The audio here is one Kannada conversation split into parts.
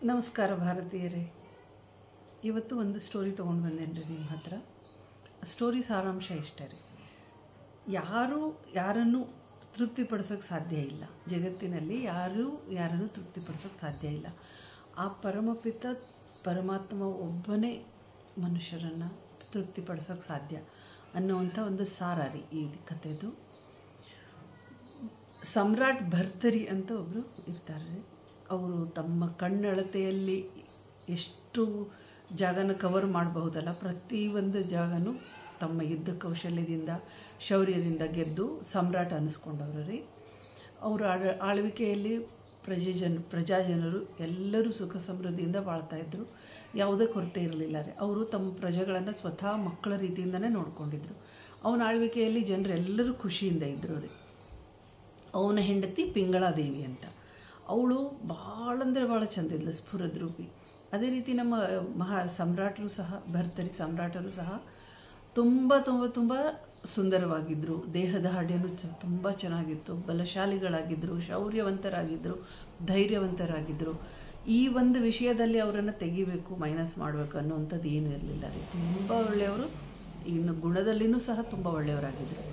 ನಮಸ್ಕಾರ ಭಾರತೀಯರೇ. ಇವತ್ತು ಒಂದು ಸ್ಟೋರಿ ತೊಗೊಂಡು ಬಂದೇನೆ ರೀ ನಿಮ್ಮ ಹತ್ರ. ಸ್ಟೋರಿ ಸಾರಾಂಶ ಇಷ್ಟೇ ರೀ. ಯಾರನ್ನು ತೃಪ್ತಿಪಡಿಸೋಕ್ಕೆ ಸಾಧ್ಯ ಇಲ್ಲ. ಜಗತ್ತಿನಲ್ಲಿ ಯಾರನ್ನು ತೃಪ್ತಿಪಡಿಸೋಕ್ಕೆ ಸಾಧ್ಯ ಇಲ್ಲ. ಆ ಪರಮಪಿತ ಪರಮಾತ್ಮ ಒಬ್ಬನೇ ಮನುಷ್ಯರನ್ನು ತೃಪ್ತಿಪಡಿಸೋಕ್ಕೆ ಸಾಧ್ಯ ಅನ್ನುವಂಥ ಒಂದು ಸಾರ ರೀ ಈ ಕಥೆದು. ಸಮ್ರಾಟ್ ಭರ್ತರಿ ಅಂತ ಒಬ್ಬರು ಇರ್ತಾರೆ. ಅವರು ತಮ್ಮ ಕಣ್ಣಳತೆಯಲ್ಲಿ ಎಷ್ಟು ಜಾಗನ ಕವರ್ ಮಾಡಬಹುದಲ್ಲ, ಪ್ರತಿಯೊಂದು ಜಾಗನೂ ತಮ್ಮ ಯುದ್ಧ ಕೌಶಲ್ಯದಿಂದ ಶೌರ್ಯದಿಂದ ಗೆದ್ದು ಸಮ್ರಾಟ್ ಅನ್ನಿಸ್ಕೊಂಡವರು ರೀ. ಅವರ ಆಳ್ವಿಕೆಯಲ್ಲಿ ಪ್ರಜಾಜನರು ಎಲ್ಲರೂ ಸುಖ ಸಮೃದ್ಧಿಯಿಂದ ಬಾಳ್ತಾಯಿದ್ರು. ಯಾವುದೇ ಕೊರತೆ ಇರಲಿಲ್ಲ ರೀ. ಅವರು ತಮ್ಮ ಪ್ರಜೆಗಳನ್ನು ಸ್ವತಃ ಮಕ್ಕಳ ರೀತಿಯಿಂದನೇ ನೋಡ್ಕೊಂಡಿದ್ರು. ಅವನ ಆಳ್ವಿಕೆಯಲ್ಲಿ ಜನರೆಲ್ಲರೂ ಖುಷಿಯಿಂದ ಇದ್ದರು ರೀ. ಅವನ ಹೆಂಡತಿ ಪಿಂಗಳಾದೇವಿ ಅಂತ. ಅವಳು ಭಾಳ ಅಂದರೆ ಭಾಳ ಚಂದ ಇದ್ಲು, ಸ್ಫುರದ್ರೂಪಿ. ಅದೇ ರೀತಿ ನಮ್ಮ ಸಮ್ರಾಟರು ಸಹ, ಭರ್ತರಿ ಸಮ್ರಾಟರು ಸಹ ತುಂಬ ತುಂಬ ತುಂಬ ಸುಂದರವಾಗಿದ್ದರು. ದೇಹದ ಹಾಡ್ಯನೂ ತುಂಬ ಚೆನ್ನಾಗಿತ್ತು. ಬಲಶಾಲಿಗಳಾಗಿದ್ದರು, ಶೌರ್ಯವಂತರಾಗಿದ್ದರು, ಧೈರ್ಯವಂತರಾಗಿದ್ದರು. ಈ ಒಂದು ವಿಷಯದಲ್ಲಿ ಅವರನ್ನು ತೆಗಿಬೇಕು, ಮೈನಸ್ ಮಾಡಬೇಕು ಅನ್ನುವಂಥದ್ದು ಏನೂ ಇರಲಿಲ್ಲ ರೀ. ತುಂಬ ಒಳ್ಳೆಯವರು, ಇನ್ನು ಗುಣದಲ್ಲಿಯೂ ಸಹ ತುಂಬ ಒಳ್ಳೆಯವರಾಗಿದ್ದರು.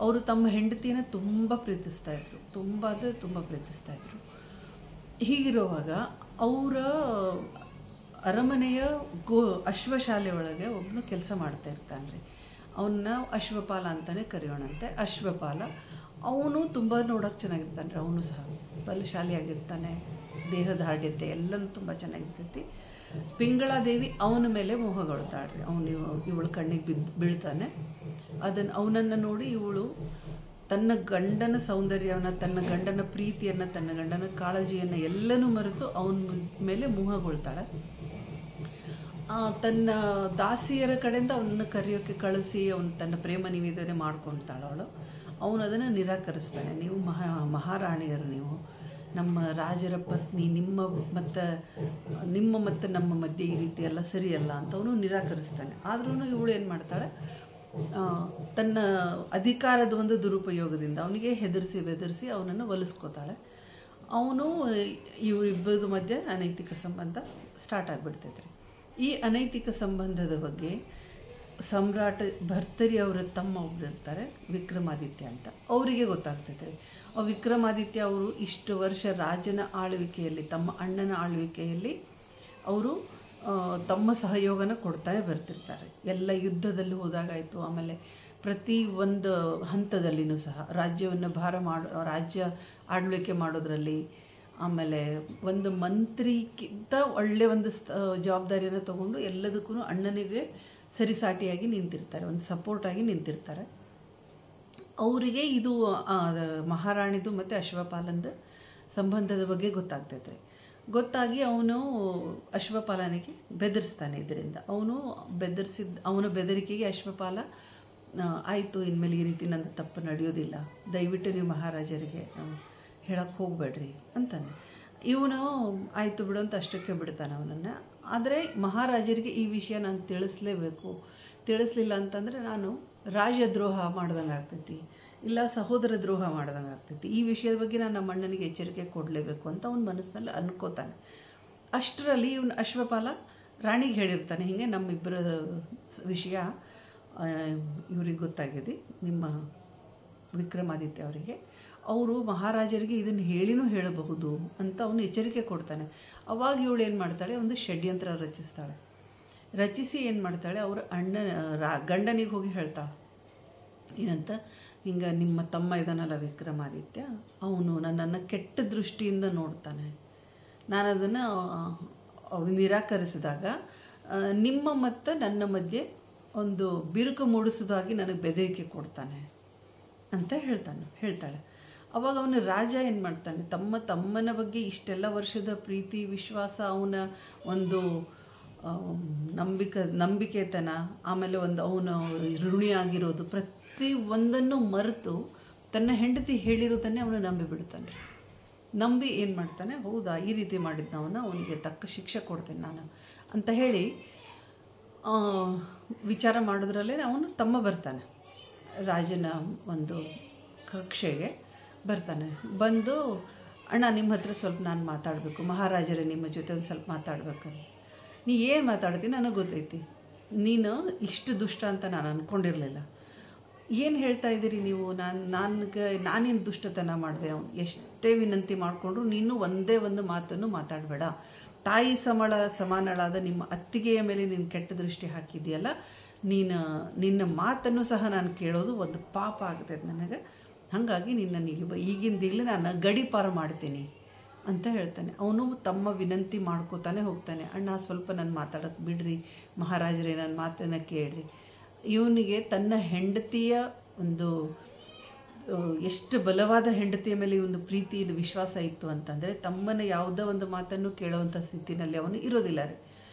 ಅವರು ತಮ್ಮ ಹೆಂಡತಿಯನ್ನು ತುಂಬ ಪ್ರೀತಿಸ್ತಾಯಿದ್ರು, ತುಂಬ ಪ್ರೀತಿಸ್ತಾಯಿದ್ರು. ಹೀಗಿರುವಾಗ ಅವರ ಅರಮನೆಯ ಅಶ್ವಶಾಲೆ ಒಳಗೆ ಒಬ್ಬನು ಕೆಲಸ ಮಾಡ್ತಾ ಇರ್ತಾನೆ ರೀ. ಅವನ್ನ ಅಶ್ವಪಾಲ ಅಂತಲೇ ಕರೆಯೋಣಂತೆ. ಅಶ್ವಪಾಲ ಅವನು ತುಂಬ ನೋಡೋಕೆ ಚೆನ್ನಾಗಿರ್ತಾನೆ ರೀ. ಅವನು ಸಹ ಬಲಶಾಲಿಯಾಗಿರ್ತಾನೆ, ದೇಹದ ಹಾಡ್ಯತೆ ಎಲ್ಲನೂ ತುಂಬ ಚೆನ್ನಾಗಿರ್ತೈತಿ. ಪಿಂಗಳಾದೇವಿ ಅವನ ಮೇಲೆ ಮೋಹಗೊಳ್ತಾಳೆ ರೀ. ಇವಳು ಕಣ್ಣಿಗೆ ಬೀಳ್ತಾನೆ. ಅವನನ್ನು ನೋಡಿ ಇವಳು ತನ್ನ ಗಂಡನ ಸೌಂದರ್ಯವನ್ನು, ತನ್ನ ಗಂಡನ ಪ್ರೀತಿಯನ್ನು, ತನ್ನ ಗಂಡನ ಕಾಳಜಿಯನ್ನು ಎಲ್ಲನೂ ಮರೆತು ಅವನ ಮೇಲೆ ಮೋಹಗೊಳ್ತಾಳೆ. ತನ್ನ ದಾಸಿಯರ ಕಡೆಯಿಂದ ಅವನನ್ನು ಕರೆಯೋಕ್ಕೆ ಕಳಿಸಿ ತನ್ನ ಪ್ರೇಮ ನಿವೇದನೆ ಮಾಡ್ಕೊಳ್ತಾಳೆ ಅವಳು. ಅವನು ಅದನ್ನು ನಿರಾಕರಿಸ್ತಾನೆ. ನೀವು ಮಹಾರಾಣಿಯರು, ನೀವು ನಮ್ಮ ರಾಜರ ಪತ್ನಿ, ನಿಮ್ಮ ಮತ್ತು ನಮ್ಮ ಮಧ್ಯೆ ಈ ರೀತಿ ಎಲ್ಲ ಸರಿಯಲ್ಲ ಅಂತ ಅವನು ನಿರಾಕರಿಸ್ತಾನೆ. ಆದ್ರೂ ಇವಳು ಏನು ಮಾಡ್ತಾಳೆ, ತನ್ನ ಅಧಿಕಾರದ ಒಂದು ದುರುಪಯೋಗದಿಂದ ಅವನಿಗೆ ಬೆದರಿಸಿ ಅವನನ್ನು ಒಲಿಸ್ಕೋತಾಳೆ. ಅವನು ಇವರಿಬ್ಬರ ಮಧ್ಯೆ ಅನೈತಿಕ ಸಂಬಂಧ ಸ್ಟಾರ್ಟ್ ಆಗಿಬಿಡ್ತೈತೆ. ಈ ಅನೈತಿಕ ಸಂಬಂಧದ ಬಗ್ಗೆ ಸಮ್ರಾಟ್ ಭರ್ತರಿ ಅವರ ತಮ್ಮ ಒಬ್ಬರು ಇರ್ತಾರೆ, ವಿಕ್ರಮಾದಿತ್ಯ ಅಂತ. ಅವರಿಗೆ ಗೊತ್ತಾಗ್ತೈತೆ ರೀ. ವಿಕ್ರಮಾದಿತ್ಯ ಅವರು ಇಷ್ಟು ವರ್ಷ ರಾಜನ ಆಳ್ವಿಕೆಯಲ್ಲಿ, ತಮ್ಮ ಅಣ್ಣನ ಆಳ್ವಿಕೆಯಲ್ಲಿ ಅವರು ತಮ್ಮ ಸಹಯೋಗನ ಕೊಡ್ತಾ ಬರ್ತಿರ್ತಾರೆ. ಎಲ್ಲ ಯುದ್ಧದಲ್ಲಿ ಹೋದಾಗಾಯಿತು, ಆಮೇಲೆ ಪ್ರತಿ ಒಂದು ಹಂತದಲ್ಲಿಯೂ ಸಹ ರಾಜ್ಯವನ್ನು ರಾಜ್ಯ ಆಳ್ವಿಕೆ ಮಾಡೋದ್ರಲ್ಲಿ, ಆಮೇಲೆ ಒಂದು ಮಂತ್ರಿಗಿಂತ ಒಳ್ಳೆಯ ಒಂದು ಜವಾಬ್ದಾರಿಯನ್ನು ತಗೊಂಡು ಎಲ್ಲದಕ್ಕೂ ಅಣ್ಣನಿಗೆ ಸರಿಸಾಟಿಯಾಗಿ ನಿಂತಿರ್ತಾರೆ, ಒಂದು ಸಪೋರ್ಟಾಗಿ ನಿಂತಿರ್ತಾರೆ. ಅವರಿಗೆ ಇದು ಮಹಾರಾಣಿದು ಮತ್ತು ಅಶ್ವಪಾಲಂದು ಸಂಬಂಧದ ಬಗ್ಗೆ ಗೊತ್ತಾಗ್ತೈತೆ. ಗೊತ್ತಾಗಿ ಅವನು ಅಶ್ವಪಾಲನಿಗೆ ಬೆದರಿಸ್ತಾನೆ. ಇದರಿಂದ ಅವನ ಬೆದರಿಕೆಗೆ ಅಶ್ವಪಾಲ, ಆಯಿತು, ಇನ್ಮೇಲೆ ಈ ರೀತಿ ನನ್ನ ತಪ್ಪು ನಡೆಯೋದಿಲ್ಲ, ದಯವಿಟ್ಟು ನೀವು ಮಹಾರಾಜರಿಗೆ ಹೇಳಕ್ಕೆ ಹೋಗಬೇಡ್ರಿ ಅಂತಾನೆ. ಇವನು ಆಯಿತು ಬಿಡು ಅಂತ ಅಷ್ಟಕ್ಕೆ ಬಿಡ್ತಾನೆ ಅವನನ್ನು. ಆದರೆ ಮಹಾರಾಜರಿಗೆ ಈ ವಿಷಯ ನಾನು ತಿಳಿಸ್ಲೇಬೇಕು, ತಿಳಿಸ್ಲಿಲ್ಲ ಅಂತಂದರೆ ನಾನು ರಾಜದ್ರೋಹ ಮಾಡ್ದಂಗೆ ಆಗ್ತೈತಿ, ಇಲ್ಲ ಸಹೋದರ ದ್ರೋಹ ಮಾಡ್ದಂಗೆ ಆಗ್ತೈತಿ. ಈ ವಿಷಯದ ಬಗ್ಗೆ ನಾನು ನಮ್ಮ ಅಣ್ಣನಿಗೆ ಎಚ್ಚರಿಕೆ ಕೊಡಲೇಬೇಕು ಅಂತ ಅವನ ಮನಸ್ಸಿನಲ್ಲಿ ಅನ್ಕೋತಾನೆ. ಅಷ್ಟರಲ್ಲಿ ಇವನು ಅಶ್ವಪಾಲ ರಾಣಿಗೆ ಹೇಳಿರ್ತಾನೆ, ಹೀಗೆ ನಮ್ಮಿಬ್ಬರ ವಿಷಯ ಇವ್ರಿಗೆ ಗೊತ್ತಾಗಿದೆ, ನಿಮ್ಮ ವಿಕ್ರಮಾದಿತ್ಯ ಅವರಿಗೆ. ಅವರು ಮಹಾರಾಜರಿಗೆ ಇದನ್ನು ಹೇಳಬಹುದು ಅಂತ ಅವನು ಎಚ್ಚರಿಕೆ ಕೊಡ್ತಾನೆ. ಅವಾಗ ಇವಳು ಏನು ಮಾಡ್ತಾಳೆ, ಒಂದು ಷಡ್ಯಂತ್ರ ರಚಿಸಿ ಏನು ಮಾಡ್ತಾಳೆ, ಅವರ ಗಂಡನಿಗೆ ಹೋಗಿ ಹೇಳ್ತಾಳೆ ಏನಂತ, ಹಿಂಗೆ ನಿಮ್ಮ ತಮ್ಮ ಇದನ್ನಲ್ಲ ವಿಕ್ರಮಾದಿತ್ಯ, ಅವನು ನನ್ನನ್ನು ಕೆಟ್ಟ ದೃಷ್ಟಿಯಿಂದ ನೋಡ್ತಾನೆ, ನಾನು ಅದನ್ನು ನಿರಾಕರಿಸಿದಾಗ ನಿಮ್ಮ ಮತ್ತು ನನ್ನ ಮಧ್ಯೆ ಒಂದು ಬಿರುಕು ಮೂಡಿಸೋದಾಗಿ ನನಗೆ ಬೆದರಿಕೆ ಕೊಡ್ತಾನೆ ಅಂತ ಹೇಳ್ತಾಳೆ. ಅವಾಗ ಅವನ ರಾಜ ಏನು ಮಾಡ್ತಾನೆ, ತಮ್ಮನ ಬಗ್ಗೆ ಇಷ್ಟೆಲ್ಲ ವರ್ಷದ ಪ್ರೀತಿ ವಿಶ್ವಾಸ, ಅವನ ಒಂದು ನಂಬಿಕೆತನ, ಆಮೇಲೆ ಅವನು ಋಣಿಯಾಗಿರೋದು, ಪ್ರತಿ ಒಂದನ್ನು ಮರೆತು ತನ್ನ ಹೆಂಡತಿ ಹೇಳಿರೋದನ್ನೇ ಅವನು ನಂಬಿಬಿಡ್ತಾನೆ. ನಂಬಿ ಏನು ಮಾಡ್ತಾನೆ, ಹೌದಾ ಈ ರೀತಿ ಮಾಡಿದ್ನವನ್ನ, ಅವನಿಗೆ ತಕ್ಕ ಶಿಕ್ಷೆ ಕೊಡ್ತೇನೆ ನಾನು ಅಂತ ಹೇಳಿ ವಿಚಾರ ಮಾಡೋದ್ರಲ್ಲೇ ಅವನು ತಮ್ಮ ಬರ್ತಾನೆ, ರಾಜನ ಒಂದು ಕಕ್ಷೆಗೆ ಬರ್ತಾನೆ. ಬಂದು ಅಣ್ಣ ನಿಮ್ಮ ಹತ್ರ ಸ್ವಲ್ಪ ನಾನು ಮಾತಾಡಬೇಕು, ಮಹಾರಾಜರೇ ನಿಮ್ಮ ಜೊತೆ ಒಂದು ಸ್ವಲ್ಪ ಮಾತಾಡ್ಬೇಕಂತ. ನೀ ಏನು ಮಾತಾಡ್ತೀನಿ ನನಗೆ ಗೊತ್ತೈತಿ, ನೀನು ಇಷ್ಟು ದುಷ್ಟ ಅಂತ ನಾನು ಅಂದ್ಕೊಂಡಿರಲಿಲ್ಲ. ಏನು ಹೇಳ್ತಾ ಇದ್ದೀರಿ ನೀವು? ನಾನೇನು ದುಷ್ಟತನ ಮಾಡಿದೆ? ಅವನು ಎಷ್ಟೇ ವಿನಂತಿ ಮಾಡಿಕೊಂಡ್ರು ನೀನು ಒಂದೇ ಒಂದು ಮಾತನ್ನು ಮಾತಾಡಬೇಡ. ತಾಯಿ ಸಮಾನಳಾದ ನಿಮ್ಮ ಅತ್ತಿಗೆಯ ಮೇಲೆ ನೀನು ಕೆಟ್ಟ ದೃಷ್ಟಿ ಹಾಕಿದೆಯಲ್ಲ, ನಿನ್ನ ಮಾತನ್ನು ಸಹ ನಾನು ಕೇಳೋದು ಒಂದು ಪಾಪ ಆಗ್ತದೆ ನನಗೆ. ಹಾಗಾಗಿ ನಿನ್ನನ್ನು ಈಗಿಂದೀಗಲೇ ನಾನು ಗಡೀಪಾರು ಮಾಡ್ತೀನಿ ಅಂತ ಹೇಳ್ತಾನೆ. ಅವನು ತಮ್ಮ ವಿನಂತಿ ಮಾಡ್ಕೋತಾನೆ ಹೋಗ್ತಾನೆ. ಅಣ್ಣ ಸ್ವಲ್ಪ ನಾನು ಮಾತಾಡೋಕ್ಕೆ ಬಿಡ್ರಿ ಮಹಾರಾಜರೇ, ನನ್ನ ಮಾತನ್ನು ಕೇಳ್ರಿ. ಇವನಿಗೆ ತನ್ನ ಹೆಂಡತಿಯ ಒಂದು ಎಷ್ಟು ಬಲವಾದ ಹೆಂಡತಿಯ ಮೇಲೆ ಒಂದು ಪ್ರೀತಿ ವಿಶ್ವಾಸ ಇತ್ತು ಅಂತಂದರೆ ತಮ್ಮನ ಯಾವುದೋ ಒಂದು ಮಾತನ್ನು ಕೇಳುವಂಥ ಸ್ಥಿತಿನಲ್ಲಿ ಅವನು ಇರೋದಿಲ್ಲ ರೀ.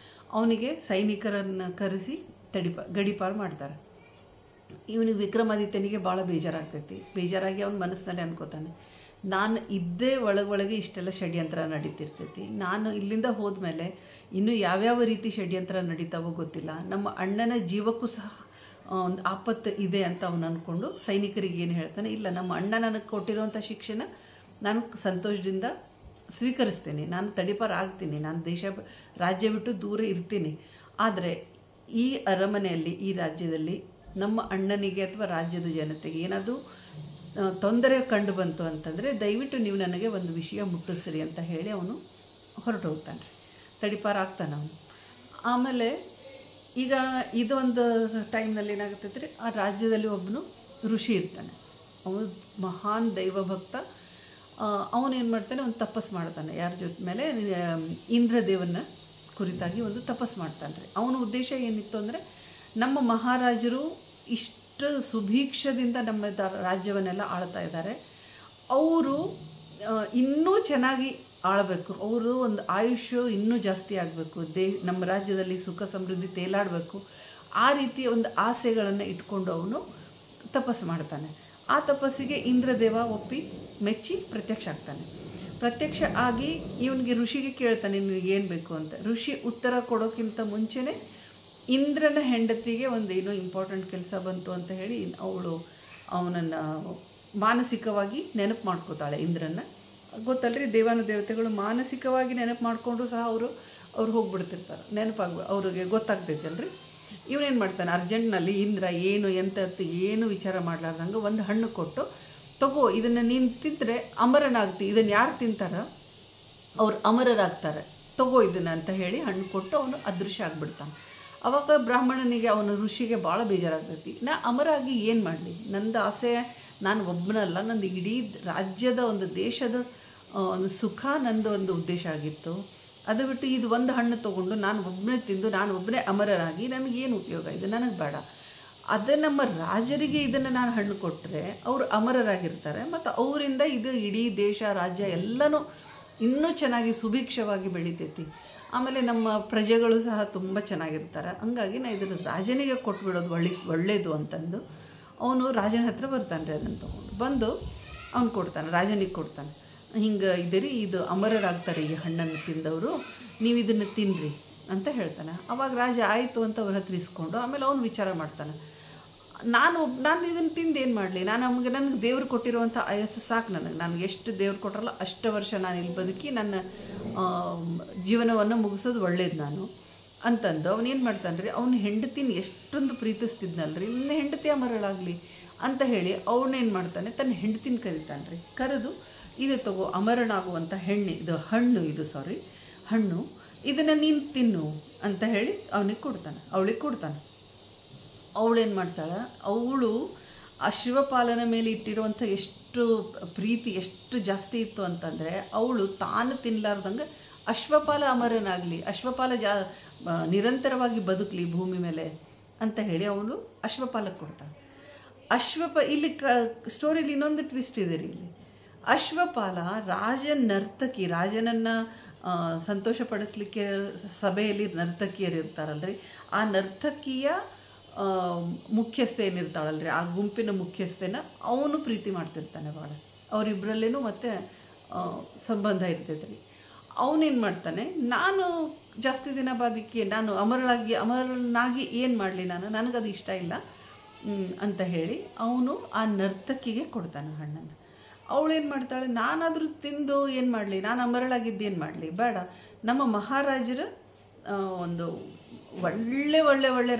ಅವನಿಗೆ ಸೈನಿಕರನ್ನು ಕರೆಸಿ ಗಡೀಪಾರು ಮಾಡ್ತಾರೆ. ಇವನಿಗೆ ವಿಕ್ರಮಾದಿತ್ಯನಿಗೆ ಭಾಳ ಬೇಜಾರಾಗ್ತೈತಿ. ಬೇಜಾರಾಗಿ ಅವನ ಮನಸ್ಸಿನಲ್ಲಿ ಅನ್ಕೋತಾನೆ, ನಾನು ಇದ್ದೇ ಒಳಗೊಳಗೆ ಇಷ್ಟೆಲ್ಲ ಷಡ್ಯಂತ್ರ ನಡೀತಿರ್ತೈತಿ. ನಾನು ಇಲ್ಲಿಂದ ಹೋದ್ಮೇಲೆ ಇನ್ನೂ ಯಾವ್ಯಾವ ರೀತಿ ಷಡ್ಯಂತ್ರ ನಡೀತಾವೋ ಗೊತ್ತಿಲ್ಲ. ನಮ್ಮ ಅಣ್ಣನ ಜೀವಕ್ಕೂ ಸಹ ಒಂದು ಆಪತ್ತು ಇದೆ ಅಂತ ಅವನು ಅಂದ್ಕೊಂಡು ಸೈನಿಕರಿಗೆ ಏನು ಹೇಳ್ತಾನೆ, ಇಲ್ಲ ನಮ್ಮ ಅಣ್ಣ ನನಗೆ ಕೊಟ್ಟಿರುವಂಥ ಶಿಕ್ಷೆನ ನಾನು ಸಂತೋಷದಿಂದ ಸ್ವೀಕರಿಸ್ತೇನೆ, ನಾನು ತಡಿಪಾರು ಆಗ್ತೀನಿ, ನಾನು ರಾಜ್ಯ ಬಿಟ್ಟು ದೂರ ಇರ್ತೀನಿ. ಆದರೆ ಈ ಅರಮನೆಯಲ್ಲಿ, ಈ ರಾಜ್ಯದಲ್ಲಿ ನಮ್ಮ ಅಣ್ಣನಿಗೆ ಅಥವಾ ರಾಜ್ಯದ ಜನತೆಗೆ ಏನಾದರೂ ತೊಂದರೆ ಕಂಡು ಬಂತು ಅಂತಂದರೆ ದಯವಿಟ್ಟು ನೀವು ನನಗೆ ಒಂದು ವಿಷಯ ಮುಟ್ಟಿಸ್ರಿ ಅಂತ ಹೇಳಿ ಅವನು ಹೊರಟು ಹೋಗ್ತಾನೆ ರೀ. ತಡಿಪಾರು ಆಗ್ತಾನೆ ಅವನು. ಆಮೇಲೆ ಈಗ ಇದೊಂದು ಟೈಮ್ನಲ್ಲಿ ಏನಾಗುತ್ತೈತೆ ರೀ, ಆ ರಾಜ್ಯದಲ್ಲಿ ಒಬ್ಬನು ಋಷಿ ಇರ್ತಾನೆ. ಅವನು ಮಹಾನ್ ದೈವಭಕ್ತ. ಅವನೇನು ಮಾಡ್ತಾನೆ, ಒಂದು ತಪಸ್ಸು ಮಾಡ್ತಾನೆ. ಯಾರ ಜೊತೆ ಮೇಲೆ? ಇಂದ್ರದೇವನ ಕುರಿತಾಗಿ ಒಂದು ತಪಸ್ಸು ಮಾಡ್ತಾನೆ ರೀ. ಅವನ ಉದ್ದೇಶ ಏನಿತ್ತು ಅಂದರೆ, ನಮ್ಮ ಮಹಾರಾಜರು ಇಷ್ಟು ಸುಭೀಕ್ಷದಿಂದ ನಮ್ಮ ರಾಜ್ಯವನ್ನೆಲ್ಲ ಆಳ್ತಾ ಇದ್ದಾರೆ, ಅವರು ಇನ್ನೂ ಚೆನ್ನಾಗಿ ಆಳಬೇಕು, ಅವರು ಒಂದು ಆಯುಷ್ಯ ಇನ್ನೂ ಜಾಸ್ತಿ ಆಗಬೇಕು, ನಮ್ಮ ರಾಜ್ಯದಲ್ಲಿ ಸುಖ ಸಮೃದ್ಧಿ ತೇಲಾಡಬೇಕು, ಆ ರೀತಿಯ ಒಂದು ಆಸೆಗಳನ್ನು ಇಟ್ಕೊಂಡು ಅವನು ತಪಸ್ಸು ಮಾಡ್ತಾನೆ. ಆ ತಪಸ್ಸಿಗೆ ಇಂದ್ರದೇವ ಒಪ್ಪಿ ಮೆಚ್ಚಿ ಪ್ರತ್ಯಕ್ಷ ಆಗ್ತಾನೆ. ಪ್ರತ್ಯಕ್ಷ ಆಗಿ ಇವನಿಗೆ ಋಷಿಗೆ ಕೇಳ್ತಾನೆ, ನಿನಗೇನು ಬೇಕು ಅಂತ. ಋಷಿ ಉತ್ತರ ಕೊಡೋಕ್ಕಿಂತ ಮುಂಚೆನೇ ಇಂದ್ರನ ಹೆಂಡತಿಗೆ ಒಂದು ಏನೋ ಇಂಪಾರ್ಟೆಂಟ್ ಕೆಲಸ ಬಂತು ಅಂತ ಹೇಳಿ ಅವನನ್ನು ಮಾನಸಿಕವಾಗಿ ನೆನಪು ಮಾಡ್ಕೋತಾಳೆ. ಇಂದ್ರನ ಗೊತ್ತಲ್ರಿ, ದೇವಾನುದೇವತೆಗಳು ಮಾನಸಿಕವಾಗಿ ನೆನಪು ಮಾಡಿಕೊಂಡು ಸಹ ಅವ್ರು ಹೋಗ್ಬಿಡ್ತಿರ್ತಾರೆ, ಅವ್ರಿಗೆ ಗೊತ್ತಾಗ್ತೈತಲ್ರಿ. ಇವನೇನು ಮಾಡ್ತಾನೆ, ಅರ್ಜೆಂಟ್ನಲ್ಲಿ ಇಂದ್ರ ಏನು ವಿಚಾರ ಮಾಡಲಾರ್ದಂಗೆ ಒಂದು ಹಣ್ಣು ಕೊಟ್ಟು, ತಗೋ ಇದನ್ನು ನೀನು ತಿಂದರೆ ಅಮರನಾಗ್ತಿ, ಇದನ್ನು ಯಾರು ತಿಂತಾರ ಅವ್ರು ಅಮರರಾಗ್ತಾರೆ, ತಗೋ ಇದನ್ನು ಅಂತ ಹೇಳಿ ಹಣ್ಣು ಕೊಟ್ಟು ಅವನು ಅದೃಶ್ಯ ಆಗಿಬಿಡ್ತಾನೆ. ಆವಾಗ ಬ್ರಾಹ್ಮಣನಿಗೆ, ಅವನ ಋಷಿಗೆ ಭಾಳ ಬೇಜಾರಾಗ್ತೈತಿ. ನಾ ಅಮರಾಗಿ ಏನು ಮಾಡಲಿ, ನಂದು ಆಸೆ ನಾನು ಒಬ್ಬನಲ್ಲ, ನಂದು ಇಡೀ ರಾಜ್ಯದ ಒಂದು ದೇಶದ ಒಂದು ಸುಖ ನಂದು ಒಂದು ಉದ್ದೇಶ ಆಗಿತ್ತು. ಅದು ಬಿಟ್ಟು ಇದು ಒಂದು ಹಣ್ಣು ತೊಗೊಂಡು ನಾನು ಒಬ್ಬನೇ ತಿಂದು ನಾನು ಒಬ್ಬನೇ ಅಮರರಾಗಿ ನನಗೇನು ಉಪಯೋಗ, ಇದು ನನಗೆ ಬೇಡ. ಅದೇ ನಮ್ಮ ರಾಜರಿಗೆ ಇದನ್ನು ನಾನು ಹಣ್ಣು ಕೊಟ್ಟರೆ ಅವರು ಅಮರರಾಗಿರ್ತಾರೆ, ಮತ್ತು ಅವರಿಂದ ಇದು ಇಡೀ ದೇಶ ರಾಜ್ಯ ಎಲ್ಲನೂ ಇನ್ನೂ ಚೆನ್ನಾಗಿ ಸುಭಿಕ್ಷವಾಗಿ ಬೆಳಿತೈತಿ. ಆಮೇಲೆ ನಮ್ಮ ಪ್ರಜೆಗಳು ಸಹ ತುಂಬ ಚೆನ್ನಾಗಿರ್ತಾರೆ. ಹಂಗಾಗಿ ನಾನು ಇದನ್ನು ರಾಜನಿಗೆ ಕೊಟ್ಬಿಡೋದು ಒಳ್ಳೆಯದು ಅಂತಂದು ಅವನು ರಾಜನ ಹತ್ರ ಬರ್ತಾನೆ ರೀ. ಅದನ್ನು ತೊಗೊಂಡು ಬಂದು ಅವ್ನು ಕೊಡ್ತಾನೆ, ರಾಜನಿಗೆ ಕೊಡ್ತಾನೆ. ಹಿಂಗೆ ಇದರಿ, ಇದು ಅಮರರಾಗ್ತಾರೆ ಈ ಹಣ್ಣನ್ನು ತಿಂದವರು, ನೀವು ಇದನ್ನು ತಿನ್ನಿರಿ ಅಂತ ಹೇಳ್ತಾನೆ. ಅವಾಗ ರಾಜ ಆಯಿತು ಅಂತ ಅವ್ರ ಹತ್ರ ಇಸ್ಕೊಂಡು ಆಮೇಲೆ ಅವನು ವಿಚಾರ ಮಾಡ್ತಾನೆ, ನಾನು ಇದನ್ನು ತಿಂದು ಏನು ಮಾಡಲಿ, ನನಗೆ ದೇವ್ರು ಕೊಟ್ಟಿರುವಂಥ ಆಯಸ್ಸು ಸಾಕು, ನನಗೆ ಎಷ್ಟು ದೇವ್ರು ಕೊಟ್ಟರಲ್ಲ ಅಷ್ಟು ವರ್ಷ ನಾನು ಇಲ್ಲಿ ಬದುಕಿ ನನ್ನ ಜೀವನವನ್ನು ಮುಗಿಸೋದು ಒಳ್ಳೇದು ನಾನು ಅಂತಂದು ಅವನೇನು ಮಾಡ್ತಾನೆ ರೀ, ಅವನ ಹೆಂಡತಿನ ಎಷ್ಟೊಂದು ಪ್ರೀತಿಸ್ತಿದ್ನಲ್ರಿ, ನನ್ನ ಹೆಂಡತಿ ಅಮರಳಾಗಲಿ ಅಂತ ಹೇಳಿ ಅವನೇನು ಮಾಡ್ತಾನೆ, ತನ್ನ ಹೆಂಡತಿನ ಕರೀತಾನೆ ರೀ. ಕರೆದು, ಇದು ತಗೋ ಅಮರನಾಗುವಂಥ ಹಣ್ಣು, ಇದನ್ನು ನೀನು ತಿನ್ನು ಅಂತ ಹೇಳಿ ಅವಳಿಗೆ ಕೊಡ್ತಾನೆ. ಅವಳೇನು ಮಾಡ್ತಾಳೆ, ಅವಳು ಆ ಶಿವಪಾಲನ ಮೇಲೆ ಇಟ್ಟಿರುವಂಥ ಎಷ್ಟು ಪ್ರೀತಿ ಎಷ್ಟು ಜಾಸ್ತಿ ಇತ್ತು ಅಂತಂದರೆ, ಅವಳು ತಾನು ತಿನ್ನಲಾರ್ದಂಗೆ ಅಶ್ವಪಾಲ ಅಮರನಾಗಲಿ, ಅಶ್ವಪಾಲ ನಿರಂತರವಾಗಿ ಬದುಕಲಿ ಭೂಮಿ ಮೇಲೆ ಅಂತ ಹೇಳಿ ಅವಳು ಅಶ್ವಪಾಲಕ್ಕೆ ಕೊಡ್ತಾಳೆ. ಇಲ್ಲಿ ಸ್ಟೋರಿಲಿ ಇನ್ನೊಂದು ಟ್ವಿಸ್ಟ್ ಇದೆ ರೀ. ಇಲ್ಲಿ ಅಶ್ವಪಾಲ ರಾಜನನ್ನು ಸಂತೋಷಪಡಿಸ್ಲಿಕ್ಕೆ ಸಭೆಯಲ್ಲಿ ನರ್ತಕಿಯರು ಇರ್ತಾರಲ್ರಿ, ಆ ನರ್ತಕಿಯ ಮುಖ್ಯಸ್ಥೆ ಏನಿರ್ತಾಳಲ್ರಿ, ಆ ಗುಂಪಿನ ಮುಖ್ಯಸ್ಥೆನ ಅವನು ಪ್ರೀತಿ ಮಾಡ್ತಿರ್ತಾನೆ ಭಾಳ. ಅವರಿಬ್ಬರಲ್ಲೇನೂ ಮತ್ತೆ ಸಂಬಂಧ ಇರ್ತೈತೆ ರೀ. ಅವನೇನು ಮಾಡ್ತಾನೆ, ನಾನು ಜಾಸ್ತಿ ದಿನ ಬದುಕಿ ನಾನು ಅಮರನಾಗಿ ಏನು ಮಾಡಲಿ, ನನಗದು ಇಷ್ಟ ಇಲ್ಲ ಅಂತ ಹೇಳಿ ಅವನು ಆ ನರ್ತಕಿಗೆ ಕೊಡ್ತಾನೆ ಹಣ್ಣನ್ನು. ಅವಳೇನು ಮಾಡ್ತಾಳೆ, ನಾನಾದರೂ ತಿಂದು ಏನು ಮಾಡಲಿ, ನಾನು ಅಮರಳಾಗಿದ್ದೇನು ಮಾಡಲಿ, ಬೇಡ, ನಮ್ಮ ಮಹಾರಾಜರ ಒಂದು ಒಳ್ಳೆ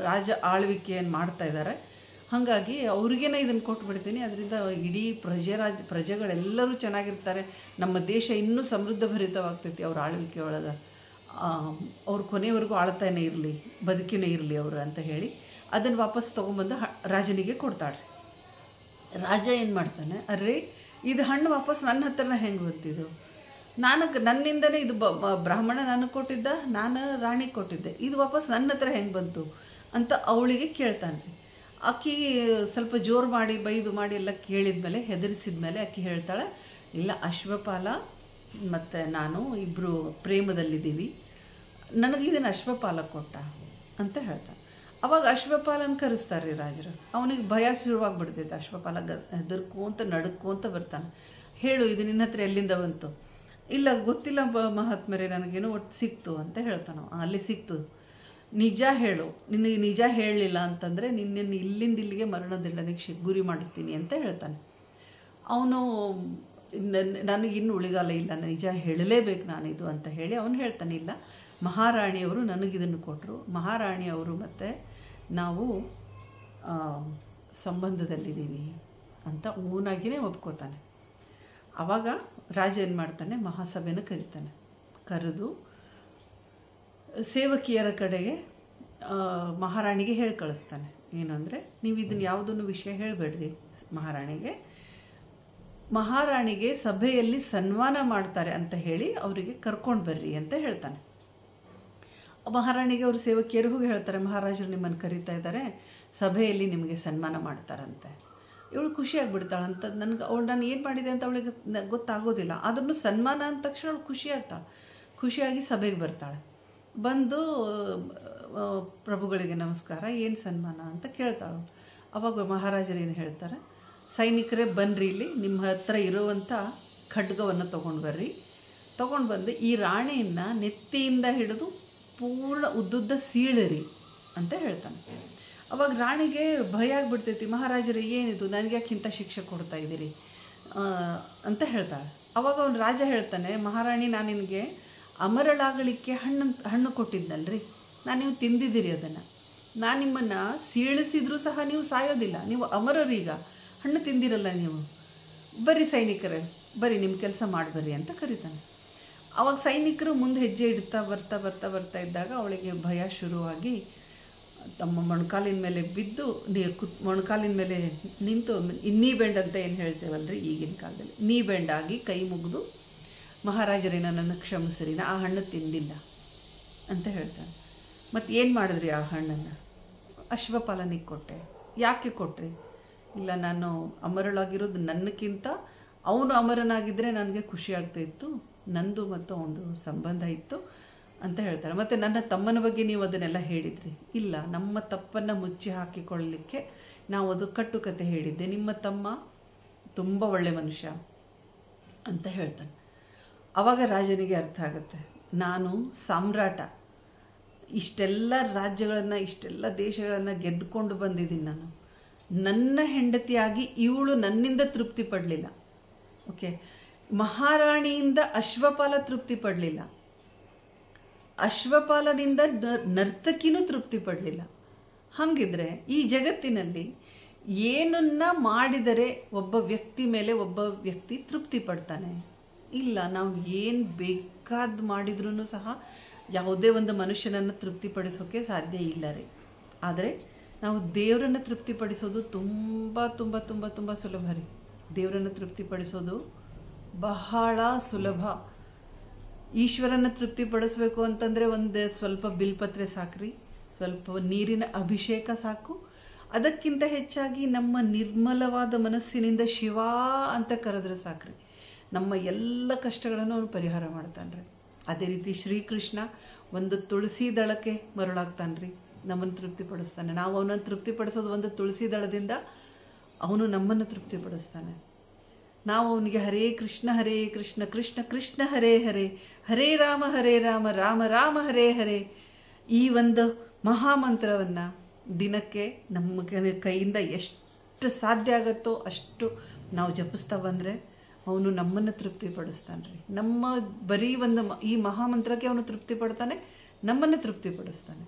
ರಾಜ ಆಳ್ವಿಕೆಯನ್ನು ಮಾಡ್ತಾ ಇದ್ದಾರೆ, ಹಾಗಾಗಿ ಅವ್ರಿಗೇನೆ ಇದನ್ನು ಕೊಟ್ಬಿಡ್ತೀನಿ, ಅದರಿಂದ ಇಡೀ ಪ್ರಜೆಗಳೆಲ್ಲರೂ ಚೆನ್ನಾಗಿರ್ತಾರೆ, ನಮ್ಮ ದೇಶ ಇನ್ನೂ ಸಮೃದ್ಧ ಭರಿತವಾಗ್ತೈತಿ ಅವ್ರ ಆಳ್ವಿಕೆ ಒಳಗೆ, ಅವ್ರು ಕೊನೆಯವರೆಗೂ ಆಳ್ತಾನೆ ಇರಲಿ, ಬದುಕಿನೇ ಇರಲಿ ಅವರು ಅಂತ ಹೇಳಿ ಅದನ್ನು ವಾಪಸ್ ತೊಗೊಂಬಂದು ರಾಜನಿಗೆ ಕೊಡ್ತಾಳೆ. ರಾಜ ಏನು ಮಾಡ್ತಾನೆ, ಅರ್ರೆ ಇದು ಹಣ್ಣು ವಾಪಸ್ ನನ್ನ ಹತ್ರನ ಹೆಂಗೆ ಬಂತಿದ್ದು, ನನ್ನಿಂದನೇ ಇದು ಬ್ರಾಹ್ಮಣ ನನಗೆ ಕೊಟ್ಟಿದ್ದ, ನಾನು ರಾಣಿಗೆ ಕೊಟ್ಟಿದ್ದೆ, ಇದು ವಾಪಸ್ ನನ್ನ ಹತ್ರ ಹೆಂಗೆ ಬಂತು ಅಂತ ಅವಳಿಗೆ ಕೇಳ್ತಾನೆ. ಆಕಿ ಸ್ವಲ್ಪ ಜೋರು ಮಾಡಿ ಬೈದು ಮಾಡಿ ಎಲ್ಲ ಕೇಳಿದ ಮೇಲೆ, ಹೆದರಿಸಿದ ಮೇಲೆ ಆಕಿ ಹೇಳ್ತಾಳೆ, ಇಲ್ಲ, ಅಶ್ವಪಾಲ ಮತ್ತು ನಾನು ಇಬ್ಬರು ಪ್ರೇಮದಲ್ಲಿದ್ದೀವಿ, ನನಗೆ ಇದನ್ನು ಅಶ್ವಪಾಲ ಕೊಟ್ಟ ಅಂತ ಹೇಳ್ತಾನೆ. ಅವಾಗ ಅಶ್ವಪಾಲನ ಕರೆಸ್ತಾರೆ ರಾಜರು. ಅವನಿಗೆ ಭಯ ಶುರುವಾಗ್ಬಿಡ್ತೈತೆ. ಅಶ್ವಪಾಲ ಹೆದರ್ಕೋಂತ ನಡುಕ್ಕೋಂತ ಬರ್ತಾನೆ. ಹೇಳು, ಇದು ನಿನ್ನ ಹತ್ರ ಎಲ್ಲಿಂದ ಬಂತು? ಇಲ್ಲ, ಗೊತ್ತಿಲ್ಲ ಮಹಾತ್ಮರೇ, ನನಗೇನೋ ಒಟ್ಟು ಸಿಕ್ತು ಅಂತ ಹೇಳ್ತಾನೆ. ಅಲ್ಲಿ ಸಿಕ್ತು, ನಿಜ ಹೇಳು, ನಿನಗೆ ನಿಜ ಹೇಳಲಿಲ್ಲ ಅಂತಂದರೆ ನಿನ್ನನ್ನು ಇಲ್ಲಿಂದ ಇಲ್ಲಿಗೆ ಮರಣದಂಡನೆಗೆ ಗುರಿ ಮಾಡಿಸ್ತೀನಿ ಅಂತ ಹೇಳ್ತಾನೆ. ಅವನು ನನಗಿನ್ನು ಉಳಿಗಾಲ ಇಲ್ಲ, ನಿಜ ಹೇಳಲೇಬೇಕು ನಾನಿದು ಅಂತ ಹೇಳಿ ಅವನು ಹೇಳ್ತಾನೆ. ಇಲ್ಲ, ಮಹಾರಾಣಿಯವರು ನನಗಿದನ್ನು ಕೊಟ್ಟರು, ಮಹಾರಾಣಿಯವರು ಮತ್ತು ನಾವು ಸಂಬಂಧದಲ್ಲಿದ್ದೀವಿ ಅಂತ ಊನಾಗಿಯೇ ಒಪ್ಕೋತಾನೆ. ಆವಾಗ ರಾಜ ಏನು ಮಾಡ್ತಾನೆ, ಮಹಾಸಭೆನ ಕರೀತಾನೆ. ಕರೆದು ಸೇವಕಿಯರ ಕಡೆಗೆ ಮಹಾರಾಣಿಗೆ ಹೇಳಿ ಕಳಿಸ್ತಾನೆ. ಏನು ಅಂದರೆ, ನೀವು ಇದನ್ನು ಯಾವುದನ್ನು ವಿಷಯ ಹೇಳಬೇಡ್ರಿ ಮಹಾರಾಣಿಗೆ ಸಭೆಯಲ್ಲಿ ಸನ್ಮಾನ ಮಾಡ್ತಾರೆ ಅಂತ ಹೇಳಿ ಅವರಿಗೆ ಕರ್ಕೊಂಡು ಬರ್ರಿ ಅಂತ ಹೇಳ್ತಾನೆ. ಮಹಾರಾಣಿಗೆ ಅವರು ಸೇವಕಿಯರು ಹೋಗಿ ಹೇಳ್ತಾರೆ, ಮಹಾರಾಜರು ನಿಮ್ಮನ್ನು ಕರೀತಾ ಇದ್ದಾರೆ, ಸಭೆಯಲ್ಲಿ ನಿಮಗೆ ಸನ್ಮಾನ ಮಾಡ್ತಾರಂತೆ. ಇವಳು ಖುಷಿಯಾಗಿಬಿಡ್ತಾಳೆ. ನಾನು ಏನು ಮಾಡಿದೆ ಅಂತ ಅವಳಿಗೆ ಗೊತ್ತಾಗೋದಿಲ್ಲ, ಆದ್ರೂ ಸನ್ಮಾನ ಅಂದ ತಕ್ಷಣ ಅವಳು ಖುಷಿಯಾಗಿ ಸಭೆಗೆ ಬರ್ತಾಳೆ. ಬಂದು ಪ್ರಭುಗಳಿಗೆ ನಮಸ್ಕಾರ, ಏನು ಸನ್ಮಾನ ಅಂತ ಕೇಳ್ತಾಳೆ. ಅವಾಗ ಮಹಾರಾಜರು ಏನು ಹೇಳ್ತಾರೆ, ಸೈನಿಕರೇ ಬನ್ನಿರಿ, ಇಲ್ಲಿ ನಿಮ್ಮ ಹತ್ರ ಇರುವಂಥ ಖಡ್ಗವನ್ನು ತೊಗೊಂಡು ಬಂದು ಈ ರಾಣಿಯನ್ನು ನೆತ್ತಿಯಿಂದ ಹಿಡಿದು ಪೂರ್ಣ ಉದ್ದುದ್ದ ಸೀಳಿರಿ ಅಂತ ಹೇಳ್ತಾನೆ. ಅವಾಗ ರಾಣಿಗೆ ಭಯ ಆಗಿಬಿಡ್ತೈತಿ. ಮಹಾರಾಜರೇ, ಏನಿದು, ನನಗೆ ಯಾಕಿಂತ ಶಿಕ್ಷೆ ಕೊಡ್ತಾ ಇದ್ದೀರಿ ಅಂತ ಹೇಳ್ತಾಳೆ. ಅವಾಗ ಅವನು ರಾಜ ಹೇಳ್ತಾನೆ, ಮಹಾರಾಣಿ, ನಾನು ನಿನಗೆ ಅಮರಳಾಗಲಿಕ್ಕೆ ಹಣ್ಣು ಕೊಟ್ಟಿದ್ನಲ್ರಿ, ನೀವು ತಿಂದಿದ್ದೀರಿ ಅದನ್ನು, ನಾನು ನಿಮ್ಮನ್ನು ಸೀಳಿಸಿದ್ರೂ ಸಹ ನೀವು ಸಾಯೋದಿಲ್ಲ, ನೀವು ಅಮರರೀಗ, ಹಣ್ಣು ತಿಂದಿರಲ್ಲ ನೀವು, ಬರ್ರಿ ಸೈನಿಕರೇ, ಬರ್ರಿ ನಿಮ್ಮ ಕೆಲಸ ಮಾಡಿಬರ್ರಿ ಅಂತ ಕರೀತಾನೆ. ಅವಾಗ ಸೈನಿಕರು ಮುಂದೆ ಹೆಜ್ಜೆ ಇಡ್ತಾ ಬರ್ತಾ ಇದ್ದಾಗ ಅವಳಿಗೆ ಭಯ ಶುರುವಾಗಿ ತಮ್ಮ ಮೊಣಕಾಲಿನ ಮೇಲೆ ಬಿದ್ದು ಮೊಣಕಾಲಿನ ಮೇಲೆ ನಿಂತು ನೀ ಬೆಂಡ್ ಅಂತ ಏನು ಹೇಳ್ತೇವಲ್ರಿ ಈಗಿನ ಕಾಲದಲ್ಲಿ, ನೀ ಬೆಂಡಾಗಿ ಕೈ ಮುಗಿದು, ಮಹಾರಾಜರೇ ನನ್ನನ್ನು ಕ್ಷಮಿಸಿರಿ, ನಾ ಆ ಹಣ್ಣು ತಿಂದಿಲ್ಲ ಅಂತ ಹೇಳ್ತಾನೆ. ಮತ್ತು ಏನು ಮಾಡಿದ್ರಿ ಆ ಹಣ್ಣನ್ನು? ಅಶ್ವಪಾಲನಿಗೆ ಕೊಟ್ಟೆ. ಯಾಕೆ ಕೊಟ್ರಿ? ಇಲ್ಲ, ನಾನು ಅಮರಳಾಗಿರೋದು ನನ್ನಕ್ಕಿಂತ ಅವನು ಅಮರನಾಗಿದ್ದರೆ ನನಗೆ ಖುಷಿ ಆಗ್ತಾಯಿತ್ತು, ನಂದು ಮತ್ತು ಅವನದು ಸಂಬಂಧ ಇತ್ತು ಅಂತ ಹೇಳ್ತಾರೆ. ಮತ್ತು ನನ್ನ ತಮ್ಮನ ಬಗ್ಗೆ ನೀವು ಅದನ್ನೆಲ್ಲ ಹೇಳಿದ್ರಿ. ಇಲ್ಲ, ನಮ್ಮ ತಪ್ಪನ್ನು ಮುಚ್ಚಿ ಹಾಕಿಕೊಳ್ಳಲಿಕ್ಕೆ ನಾವು ಅದು ಕಟ್ಟುಕತೆ ಹೇಳಿದ್ದೆ, ನಿಮ್ಮ ತಮ್ಮ ತುಂಬ ಒಳ್ಳೆ ಮನುಷ್ಯ ಅಂತ ಹೇಳ್ತಾನೆ. ಆವಾಗ ರಾಜನಿಗೆ ಅರ್ಥ ಆಗುತ್ತೆ, ನಾನು ಸಾಮ್ರಾಟ, ಇಷ್ಟೆಲ್ಲ ರಾಜ್ಯಗಳನ್ನು ಇಷ್ಟೆಲ್ಲ ದೇಶಗಳನ್ನು ಗೆದ್ದುಕೊಂಡು ಬಂದಿದ್ದೀನಿ, ನನ್ನ ಹೆಂಡತಿಯಾಗಿ ಇವಳು ನನ್ನಿಂದ ತೃಪ್ತಿ ಪಡಲಿಲ್ಲ. ಓಕೆ, ಮಹಾರಾಣಿಯಿಂದ ಅಶ್ವಪಾಲ ತೃಪ್ತಿ ಪಡಲಿಲ್ಲ, ಅಶ್ವಪಾಲನಿಂದ ನರ್ತಕಿನೂ ತೃಪ್ತಿ ಪಡಲಿಲ್ಲ. ಹಾಗಿದ್ರೆ ಈ ಜಗತ್ತಿನಲ್ಲಿ ಏನನ್ನ ಮಾಡಿದರೆ ಒಬ್ಬ ವ್ಯಕ್ತಿ ಮೇಲೆ ಒಬ್ಬ ವ್ಯಕ್ತಿ ತೃಪ್ತಿ ಪಡ್ತಾನೆ? ಇಲ್ಲ, ನಾವು ಏನು ಬೇಕಾದ ಮಾಡಿದ್ರೂ ಸಹ ಯಾವುದೇ ಒಂದು ಮನುಷ್ಯನನ್ನು ತೃಪ್ತಿಪಡಿಸೋಕ್ಕೆ ಸಾಧ್ಯ ಇಲ್ಲ ರೀ. ಆದರೆ ನಾವು ದೇವರನ್ನು ತೃಪ್ತಿಪಡಿಸೋದು ತುಂಬ ತುಂಬ ತುಂಬ ತುಂಬ ಸುಲಭ ರೀ. ದೇವರನ್ನು ತೃಪ್ತಿಪಡಿಸೋದು ಬಹಳ ಸುಲಭ. ಈಶ್ವರನ ತೃಪ್ತಿಪಡಿಸ್ಬೇಕು ಅಂತಂದರೆ ಒಂದು ಸ್ವಲ್ಪ ಬಿಲ್ಪತ್ರೆ ಸಾಕ್ರಿ, ಸ್ವಲ್ಪ ನೀರಿನ ಅಭಿಷೇಕ ಸಾಕು. ಅದಕ್ಕಿಂತ ಹೆಚ್ಚಾಗಿ ನಮ್ಮ ನಿರ್ಮಲವಾದ ಮನಸ್ಸಿನಿಂದ ಶಿವ ಅಂತ ಕರೆದ್ರೆ ಸಾಕ್ರಿ, ನಮ್ಮ ಎಲ್ಲ ಕಷ್ಟಗಳನ್ನು ಅವನು ಪರಿಹಾರ ಮಾಡ್ತಾನೆ ರೀ. ಅದೇ ರೀತಿ ಶ್ರೀಕೃಷ್ಣ ಒಂದು ತುಳಸಿ ದಳಕ್ಕೆ ಮರುಳಾಗ್ತಾನೆ ರೀ, ನಮ್ಮನ್ನು ತೃಪ್ತಿಪಡಿಸ್ತಾನೆ. ನಾವು ಅವನನ್ನು ತೃಪ್ತಿಪಡಿಸೋದು ಒಂದು ತುಳಸಿ ದಳದಿಂದ, ಅವನು ನಮ್ಮನ್ನು ತೃಪ್ತಿಪಡಿಸ್ತಾನೆ. ನಾವು ಅವನಿಗೆ ಹರೇ ಕೃಷ್ಣ ಕೃಷ್ಣ ಕೃಷ್ಣ ಹರೇ ಹರೇ, ಹರೇ ರಾಮ ರಾಮ ರಾಮ ಹರೇ ಹರೇ, ಈ ಒಂದು ಮಹಾಮಂತ್ರವನ್ನು ದಿನಕ್ಕೆ ನಮ್ಮ ಕೈಯಿಂದ ಎಷ್ಟು ಸಾಧ್ಯ ಆಗುತ್ತೋ ಅಷ್ಟು ನಾವು ಜಪಿಸ್ತಾ ಬಂದರೆ ಅವನು ನಮ್ಮನ್ನು ತೃಪ್ತಿಪಡಿಸ್ತಾನೆ ರೀ. ನಮ್ಮ ಬರೀ ಒಂದು ಈ ಮಹಾಮಂತ್ರಕ್ಕೆ ಅವನು ತೃಪ್ತಿ ಪಡ್ತಾನೆ, ನಮ್ಮನ್ನು ತೃಪ್ತಿಪಡಿಸ್ತಾನೆ.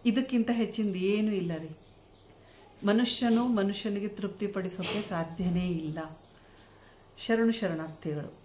ಇದಕ್ಕಿಂತ ಹೆಚ್ಚಿಂದ ಏನೂ ಇಲ್ಲ ರೀ. ಮನುಷ್ಯನಿಗೆ ತೃಪ್ತಿಪಡಿಸೋಕ್ಕೆ ಸಾಧ್ಯನೇ ಇಲ್ಲ. ಶರಣಾರ್ಥಿಗಳು.